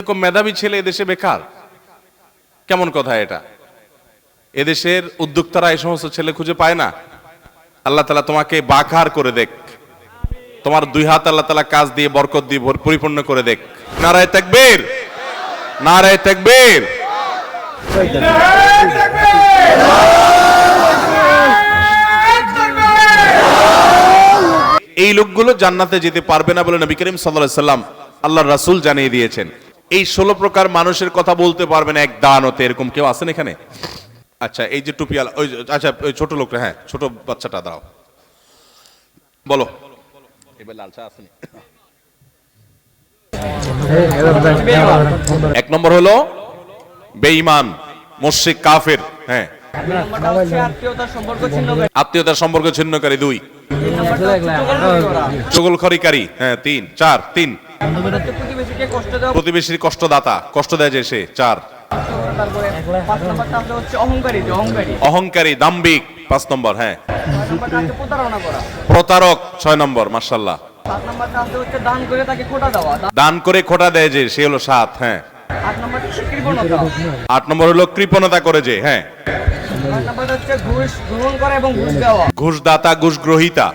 এরকম মেধাবী ছেলে এদেশে বেকার, কেমন কথা এটা? এদেশের উদ্যোক্তারা এই সমস্ত ছেলে খুঁজে পায় না। আল্লাহ তাআলা তোমাকে বাকার করে দেখ, তোমার দুই হাত আল্লাহ তাআলা কাজ দিয়ে বরকত দিয়ে পরিপূর্ণ করে দেখ। নারায়ে তাকবীর, নারায়ে তাকবীর। এই লোকগুলো জান্নাতে যেতে পারবে না বলে নবী করিম সাল্লাল্লাহু আলাইহি সাল্লাম আল্লাহর রাসূল জানিয়ে দিয়েছেন। এই 16 প্রকার মানুষের কথা বলতে পারবে না এক দানতে, এরকম কেউ আছেন এখানে? আচ্ছা, এই যে টুপিওয়ালা, ওই আচ্ছা ওই ছোট লোকটা, হ্যাঁ ছোট বাচ্চাটা দাও, বলো। এবার লাল চা আসেনি। এক নম্বর হলো বেঈমান, মুশরিক, কাফের। হ্যাঁ, আত্মীয়তার সম্পর্ক ছিন্নকারী। 2, চগলখড়িকারী। হ্যাঁ 3, 4, 3, প্রতিবেশীর কষ্টদাতা, কষ্ট দেয় যে সে। 4, অহংকারী, দাম্ভিক। 5 নম্বর। হ্যাঁ, প্রতারক। 6 নম্বর। মাশাআল্লাহ। দান করে খোটা দেয় যে সে হলো 7। হ্যাঁ, 8 নম্বর হলো কৃপণতা করে যে। হ্যাঁ, ঘুষদাতা, ঘুষ গ্রহীতা।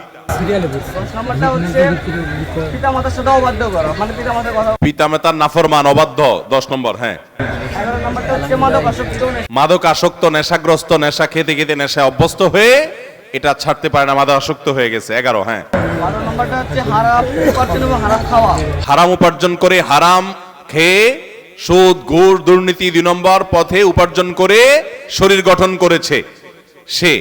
পিতামাতার নাফরমান, অবাধ্য। 10 নম্বর। হ্যাঁ, মাদক আসক্ত, নেশাগ্রস্ত, নেশা খেতে খেতে নেশায় অভ্যস্ত হয়ে এটা ছাড়তে পারে না, মাদক আসক্ত হয়ে গেছে। 11। হ্যাঁ, হারাম উপার্জন করে, হারাম খেয়ে, সুদ, ঘুষ, দুর্নীতি, 2 নম্বর পথে উপার্জন করে শরীর গঠন করেছে সে।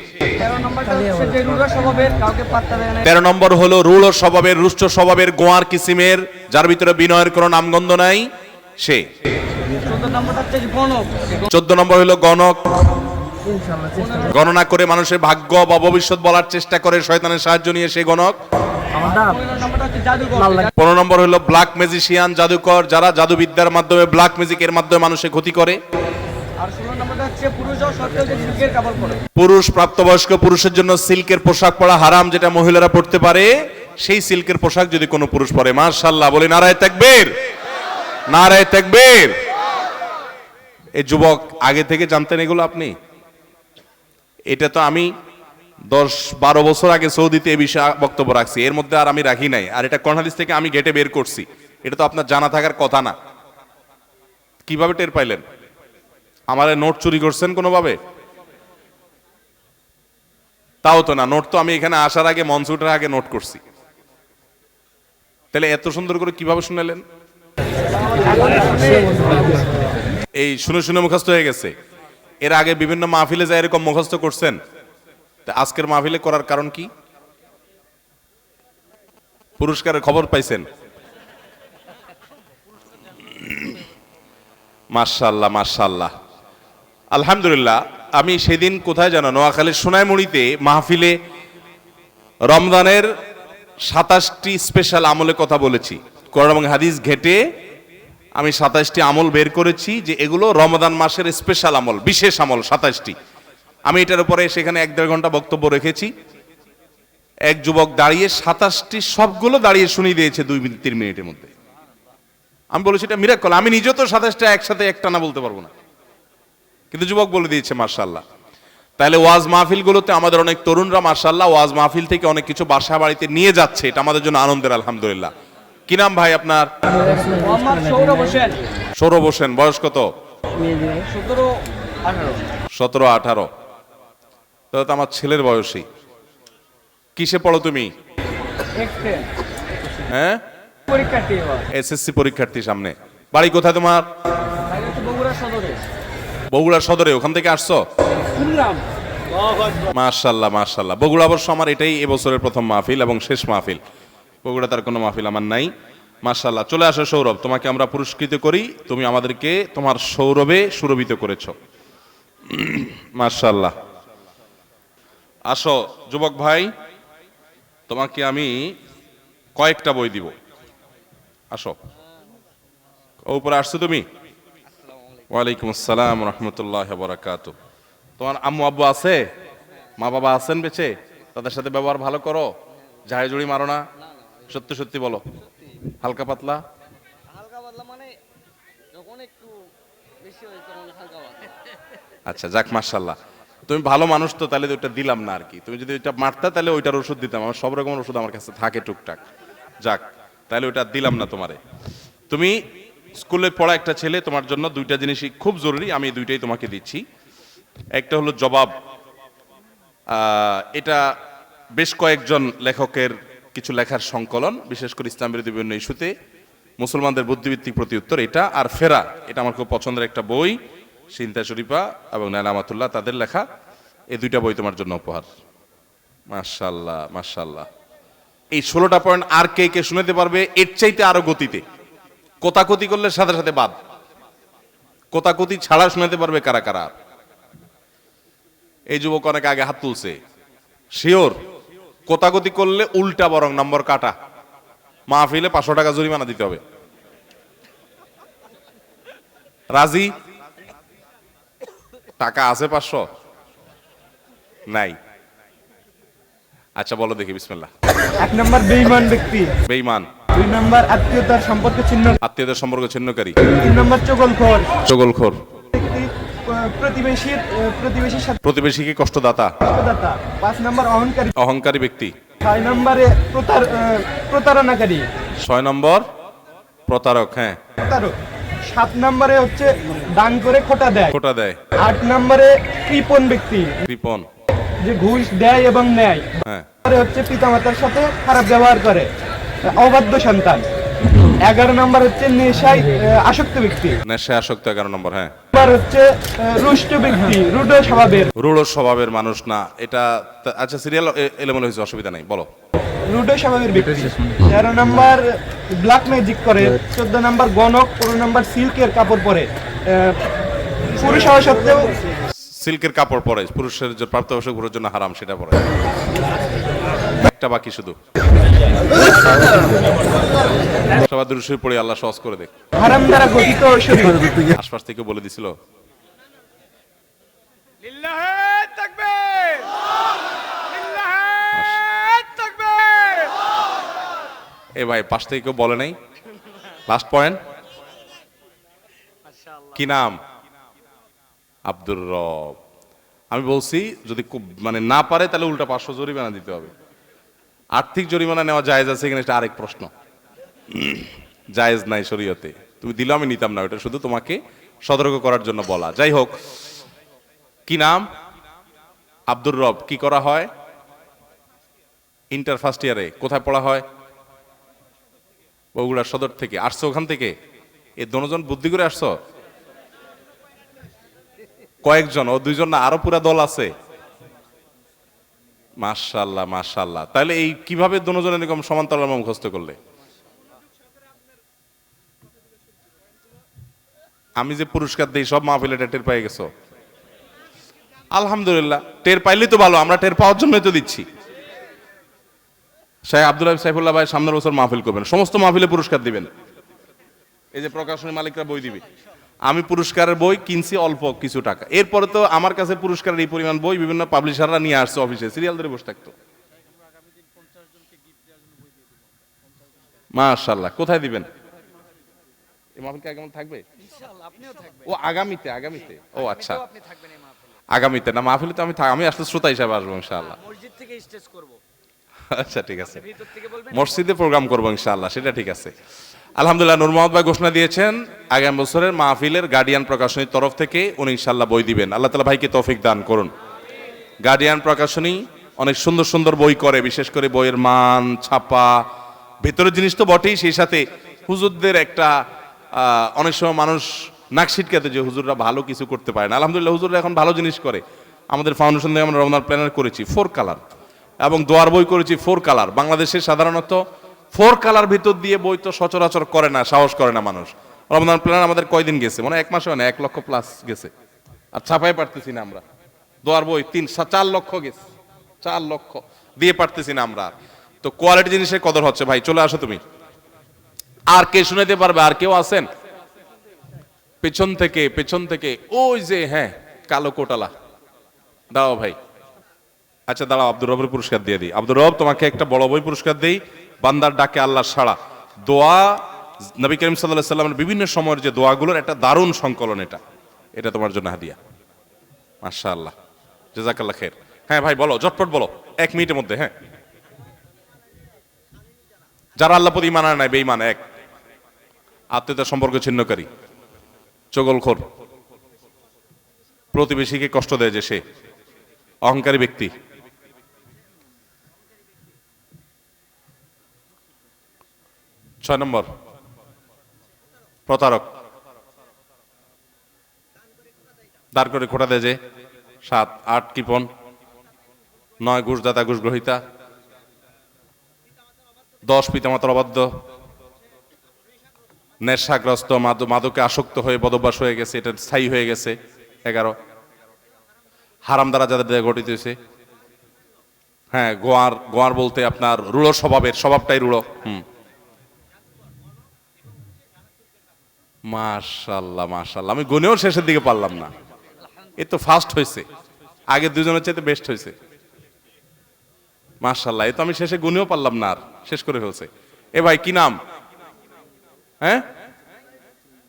13 নম্বর হলো রূঢ় স্বভাবের, রুষ্ট স্বভাবের, গোয়ার কিসিমের, যার ভিতরে বিনয়ের কোনো নামগন্ধ নাই সে। 14 নম্বর হলো গণক, গণনা করে মানুষের ভাগ্য বা ভবিষ্যৎ বলার চেষ্টা করে, শয়তানের সাহায্য নিয়ে সে গণক। 15 নম্বর হলো ব্ল্যাক ম্যাজিশিয়ান, জাদুকর, যারা জাদুবিদ্যার মাধ্যমে, ব্ল্যাক ম্যাজিকের মাধ্যমে মানুষের ক্ষতি করে। পুরুষ, প্রাপ্তবয়স্ক পুরুষের জন্য সিল্কের পোশাক পরা হারাম, যেটা মহিলারা পড়তে পারে, সেই সিল্কের পোশাক যদি কোনো পুরুষ পরে, মাশাআল্লাহ বলি নারায়ে তাকবীর, নারায়ে তাকবীর। এই যুবক আগে থেকে জানতেন এগুলো আপনি? এটা তো আমি 10-12 বছর আগে সৌদিতে এই বিষয়ে বক্তব্য রাখছি, এর মধ্যে আর আমি রাখি নাই। আর এটা কোন হাদিস থেকে আমি গেটে বের করছি, এটা তো আপনার জানা থাকার কথা না। কিভাবে টের পাইলেন? আমার নোট চুরি করছেন কোনোভাবে? তাও তো না, নোট তো আমি এখানে আসার আগে, মঞ্চ ওঠার আগে নোট করছি। তাহলে এত সুন্দর করে কিভাবে শুনালেন? এই শুনে শুনে মুখস্থ হয়ে গেছে। এর আগে বিভিন্ন মাহফিলে যায় এরকম মুখস্থ করছেন, আজকের মাহফিলে করার কারণ কি? পুরস্কারের খবর পাইছেন? মাশাআল্লাহ, মাশাআল্লাহ, আলহামদুলিল্লাহ। আমি সেদিন কোথায় জানো, নোয়াখালীর সোনাইমুড়িতে মাহফিলে রমজানের 27টি স্পেশাল আমলের কথা বলেছি। কোরআন এবং হাদিস ঘেটে আমি 27টি আমল বের করেছি, যে এগুলো রমজান মাসের স্পেশাল আমল, বিশেষ আমল 27টি। আমি এটার উপরে সেখানে 1-1.5 ঘন্টা বক্তব্য রেখেছি। এক যুবক দাঁড়িয়ে 27টি সবগুলো দাঁড়িয়ে শুনিয়ে দিয়েছে 2-3 মিনিটের মধ্যে। আমি বলেছি এটা মিরাকল। আমি নিজেও তো 27টা একসাথে একটানা বলতে পারবো না, কিন্তু যুবক বলে দিয়েছে, মাশাআল্লাহ। তাহলে ওয়াজ মাহফিলগুলোতে আমাদের অনেক তরুণরা মাশাআল্লাহ ওয়াজ মাহফিল থেকে অনেক কিছু বাসা বাড়িতে নিয়ে যাচ্ছে, এটা আমাদের জন্য আনন্দের, আলহামদুলিল্লাহ। কি নাম ভাই আপনার? সৌরভ হোসেন। বয়স কত? 17-18। তাহলে তো আমার ছেলের বয়সী। কিসে পড়ো তুমি? হ্যাঁ, এসএসসি পরীক্ষার্থী সামনে। বাড়ি কোথায় তোমার? বগুড়া সদরে। ওখান থেকে আসছো? মাশাআল্লাহ, মাশাআল্লাহ। বগুড়া অবশ্য আমার এটাই এবছরের প্রথম মাহফিল এবং শেষ মাহফিল। বগুড়া তার কোনো মাহফিল আমার নাই। মাশাআল্লাহ। চলে আসো সৌরভ, তোমাকে আমরা পুরস্কৃত করি, তুমি আমাদেরকে তোমার সৌরভে সুরভিত করেছো, মাশাআল্লাহ। আসো যুবক ভাই, তোমাকে আমি কয়েকটা বই দিব। আসো। উপরে আসছো তুমি? ওয়ালাইকুম আসসালাম রাহমাতুল্লাহি ওয়া বারাকাতুহু। তোমার আম্মু আব্বু আছে? মা বাবা আছেন বেঁচে? তাদের সাথে ব্যবহার ভালো করো? ঝাড়ি জুড়ি মারো না? সত্যি সত্যি বলো। হালকা পাতলা? হালকা পাতলা মানে যখন একটু বেশি হয় তখন হালকা হয়। আচ্ছা যাক, মাশাল্লাহ, তুমি ভালো মানুষ তো, তাহলে তো ওটা দিলাম না আর কি। তুমি যদি ওইটা মারতা তাহলে ওইটার ওষুধ দিতাম, আমার সব রকমের ওষুধ আমার কাছে থাকে টুকটাক। যাক, তাহলে ওইটা দিলাম না তোমারে। তুমি স্কুলে পড়া একটা ছেলে, তোমার জন্য দুইটা জিনিসই খুব জরুরি, আমি এই দুইটাই তোমাকে দিচ্ছি। একটা হলো জবাব। এটা বেশ কয়েকজন লেখকের কিছু লেখার সংকলন, বিশেষ করে ইসলাম বিরোধী বিভিন্ন ইস্যুতে মুসলমানদের বুদ্ধিভিত্তিক প্রতি উত্তর, এটা আর ফেরা, এটা আমার খুব পছন্দের একটা বই। সিনতা শরীফা এবং নাইলা আমাতুল্লাহ তাদের লেখা, এই দুইটা বই তোমার জন্য উপহার। মাশাআল্লাহ মাশাআল্লাহ। এই 16টা পয়েন্ট আর কে কে শুনাতে পারবে এর চাইতে আরো গতিতে? কোতাকুতি করলে সাথে সাথে বাদ, কোতাকুতি ছাড়া শুনাতে পারবে কারা কারা? এই যুবক অনেক আগে হাত তুলছে, শিওর? কোতাকুতি করলে উল্টা বরং নম্বর কাটা, মাহফিলে 500 টাকা জরিমানা দিতে হবে। রাজি? টাকা আছে 500? নাই? আচ্ছা বলো দেখি, বিসমিল্লাহ। 1 নম্বর বেঈমান ব্যক্তি, বেঈমান। 2 নম্বর আত্মীয়তার সম্পর্ক ছিন্ন, আত্মীয়দের সম্পর্ক ছিন্নকারী। 3 নম্বর চগলখোর চগলখোর। ব্যক্তি, প্রতিবেশীর সাথে প্রতিবেশীকে কষ্টদাতা। কষ্টদাতা। 5 নম্বর অহংকারী, অহংকারী ব্যক্তি। 6 নম্বরে প্রতারণাকারী, 6 নম্বর প্রতারক। হ্যাঁ, প্রতারক। 7 নম্বরে হচ্ছে দান করে খোটা দেয়। খোটা দেয়। 8 নম্বরে কৃপণ ব্যক্তি, কৃপণ। যে ঘুষ দেয় এবং নেয়। হ্যাঁ। পরে হচ্ছে পিতামাতার সাথে খারাপ ব্যবহার করে, অবাধ্য সন্তান। 11 নম্বর হচ্ছে নেশায় আসক্ত ব্যক্তি। নেশায় আসক্ত 11 নম্বর। হ্যাঁ। নম্বর হচ্ছে রুষ্ট ব্যক্তি, রূঢ় স্বভাবের। রূঢ় স্বভাবের মানুষ না এটা। আচ্ছা সিরিয়াল এলোমেলো হয়েছে, অসুবিধা নাই, বলো। রূঢ় স্বভাবের ব্যক্তি। 13 নম্বর ব্ল্যাক ম্যাজিক করে। 14 নম্বর গণক। 15 নম্বর সিল্কের কাপড় পরে, পুরুষ হওয়া সত্ত্বেও সিল্কের কাপড় পরে, পুরুষের যে প্রাপ্তবয়স্ক পুরুষের জন্য হারাম, সেটা পরে। একটা বাকি শুধু, সবার দুরূদ পড়ে আল্লাহ সহজ করে দেখ। হারাম দ্বারা গঠিত শরীর। আশপাশ থেকে বলে দিছিল। এ ভাই, পাশ থেকে কেউ বলে নাই? লাস্ট পয়েন্ট কি নাম? আব্দুর রব। আমি বলছি যদি মানে না পারে তাহলে উল্টা 500 জরিমানা দিতে হবে। আর্থিক জরিমানা নেওয়া জায়েজ আছে কিনা এটা আরেক প্রশ্ন। জায়েজ নাই শরীয়তে। তুমি দিলে আমি নিতাম না, ওটা শুধু তোমাকে সতর্ক করার জন্য বলা। যাই হোক, কি নাম? আব্দুর রব। কি করা হয়? ইন্টার ফার্স্ট ইয়ারে। কোথায় পড়া হয়? বগুড়া সদর থেকে। আসছো ওখান থেকে? এই দুজন বুদ্ধি করে আসছো? কয়েকজন? ও 2জন না, আরো পুরা দল আছে? মাশাআল্লাহ মাশাআল্লাহ। তাহলে এই কিভাবে দুজন এরকম সমান্তরাল মুখস্থ করলে? আমি যে পুরস্কার দেই সব মাহফিলে টের পেয়ে গেছো? আলহামদুলিল্লাহ, টের পাইলে তো ভালো, আমরা টের পাওয়ার জন্যই তো দিচ্ছি। শাহ আব্দুল্লাহ সাইফুল্লাহ ভাই সামনের বছর মাহফিল করবেন, সমস্ত মাহফিলে পুরস্কার দিবেন। এই যে প্রকাশনী মালিকরা বই দিবে, আমি পুরস্কারের বই কিনছি অল্প কিছু টাকা। এরপরে তো আমার কাছে পুরস্কারের এই পরিমাণ বই বিভিন্ন পাবলিশাররা নিয়ে আসছে অফিসে, সিরিয়াল ধরে বসে থাকতো। মাশাআল্লাহ। কোথায় দিবেন? এই মাহফিল কি আগামী থাকবে? ইনশাআল্লাহ আপনিও থাকবেন। ও আগামীতে? আগামীতে, ও আচ্ছা, আপনি থাকবেন এই মাহফিলে। আগামীতে না, মাহফিলে তো আমি আসলে শ্রোতা হিসাবে আসবো ইনশাআল্লাহ। মসজিদ থেকে স্টেজ করব, আচ্ছা ঠিক আছে, ভিতর থেকে বলবেন। মসজিদে প্রোগ্রাম করবো ইনশাআল্লাহ, সেটা ঠিক আছে। আলহামদুলিল্লাহ, নূর মোহাম্মদ ভাই ঘোষণা দিয়েছেন আগামী বছরের মাহফিলের গার্ডিয়ান প্রকাশনীর তরফ থেকে উনি ইনশাআল্লাহ বই দিবেন। আল্লাহ তাআলা ভাইকে তৌফিক দান করুন। গার্ডিয়ান প্রকাশনী অনেক সুন্দর সুন্দর বই করে, বিশেষ করে বইয়ের মান, ছাপা, ভেতরের জিনিস তো বটেই, সেই সাথে হুজুরদের একটা অনেক সময় মানুষ নাক ছিটকাতে যে হুজুররা ভালো কিছু করতে পারে না। আলহামদুলিল্লাহ হুজুররা এখন ভালো জিনিস করে। আমাদের ফাউন্ডেশন থেকে আমরা রমজান প্ল্যানার করেছি 4 কালার, এবং দোয়ার বই করেছি 4 কালার। বাংলাদেশে সাধারণত 4 কালার ভিতর দিয়ে বই তো সচরাচর করে না, সাহস করে না মানুষ। রমজান প্ল্যানার আমাদের কয়দিন গেছে? মানে 1 মাসে হয় না, 1 লক্ষ প্লাস গেছে। আর ছাপাই পারতেছি না আমরা। দোয়ার বই 4 লক্ষ গেছে, 4 লক্ষ দিয়ে পারতেছি না আমরা। তো কোয়ালিটি জিনিসের কদর হচ্ছে। ভাই চলে আসো তুমি। আর কে শুনাইতে পারবে? আর কেউ আছেন? পেছন থেকে, পেছন থেকে ওই যে, হ্যাঁ কালো কোটালা, দাও ভাই। আচ্ছা দাঁড়াও, আব্দুর রবের পুরস্কার দিয়ে দিই। আব্দুর রব, তোমাকে একটা বড় বই পুরস্কার দেই, বান্দার ডাকে আল্লাহর সাড়া, দোয়া নবী করিম সাল্লাল্লাহু আলাইহি সাল্লামের বিভিন্ন সময়ের যে দোয়াগুলোর একটা দারুণ সংকলন এটা তোমার জন্য হাদিয়া। মাশাআল্লাহ, জাযাকাল্লাহ খের। হ্যাঁ ভাই বলো, ঝটপট বলো, 1 মিনিটের মধ্যে। হ্যাঁ, যারা আল্লাহ প্রতি ঈমান আনে নাই, বেঈমান, এক, আত্মীয়তার সম্পর্ক ছিন্নকারী, চগলখোর, প্রতিবেশীকে কষ্ট দেয় যে সে, অহংকারী ব্যক্তি। ছয় নম্বর প্রতারক, দাঁড় করে খোটা দেয় যে। 7, 8 কৃপণ। 9 ঘুষদাতা, ঘুষ গ্রহিতা। 10 পিতামাতার অবাধ্য, নেশাগ্রস্ত, মাদকে আসক্ত হয়ে বদভ্যাস হয়ে গেছে, এটা স্থায়ী হয়ে গেছে। 11 হারাম দ্বারা যাদের দেহে গঠিত হয়েছে। হ্যাঁ, গোয়ার বলতে আপনার রূঢ় স্বভাবের, স্বভাবটাই রূঢ়। মাশাআল্লাহ মাশাআল্লাহ, আমি গুনেও শেষের দিকে পারলাম না। এ তো ফার্স্ট হয়েছে, আগে দুজনের চাইতে বেস্ট হয়েছে। মাশাআল্লাহ, এ তো আমি শেষে গুনেও পারলাম না, আর শেষ করে ফেলছে। এ ভাই কি নাম? হ্যাঁ,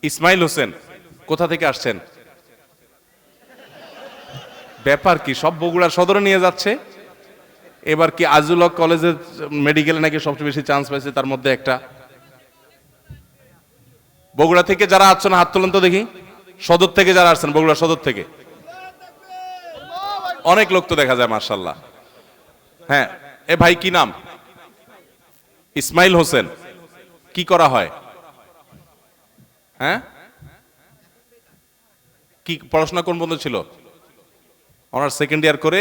ইসমাইল হোসেন। কোথা থেকে আসছেন? ব্যাপার কি, সব বগুড়া সদরে নিয়ে যাচ্ছে। এবার কি আজিজুল হক কলেজের মেডিকেলে নাকি সবচেয়ে বেশি চান্স পাইছে, তার মধ্যে একটা। বগুড়া থেকে যারা আসছেন হাত তোলেন তো দেখি। সদর থেকে যারা আসছেন, বগুড়া সদর থেকে অনেক লোক তো দেখা যায়, মাশাআল্লাহ। হ্যাঁ, এ ভাই কি নাম? ইসমাইল হোসেন। কি করা হয়? হ্যাঁ, কি পড়াশোনা কোন পর্যন্ত ছিল? অনার্স সেকেন্ড ইয়ার করে।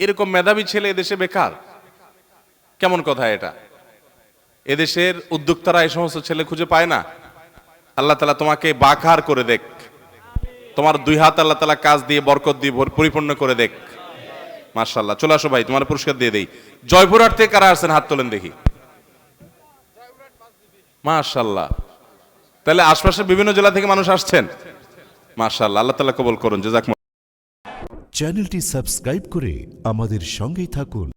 এরকম মেধাবী ছেলে এদেশে বেকার, কেমন কথা এটা? এদেশের উদ্যোক্তারা এই সমস্ত ছেলে খুঁজে পায় না। আল্লাহ তাআলা তোমাকে বাকার করে দেখ, তোমার 2 হাত আল্লাহ তাআলা কাজ দিয়ে বরকত দিয়ে পরিপূর্ণ করে দেখ। মাশাআল্লাহ, চলে আসো ভাই, তোমার পুরস্কার দিয়ে দেই। জয়পুরহাট থেকে কারা আসছেন হাত তোলেন দেখি। মাশাআল্লাহ, তাহলে আশপাশের বিভিন্ন জেলা থেকে মানুষ আসছেন। মাশাআল্লাহ, আল্লাহ তাআলা কবুল করুন। জাযাকুমুল্লাহ। চ্যানেলটি সাবস্ক্রাইব করে আমাদের সঙ্গেই থাকুন।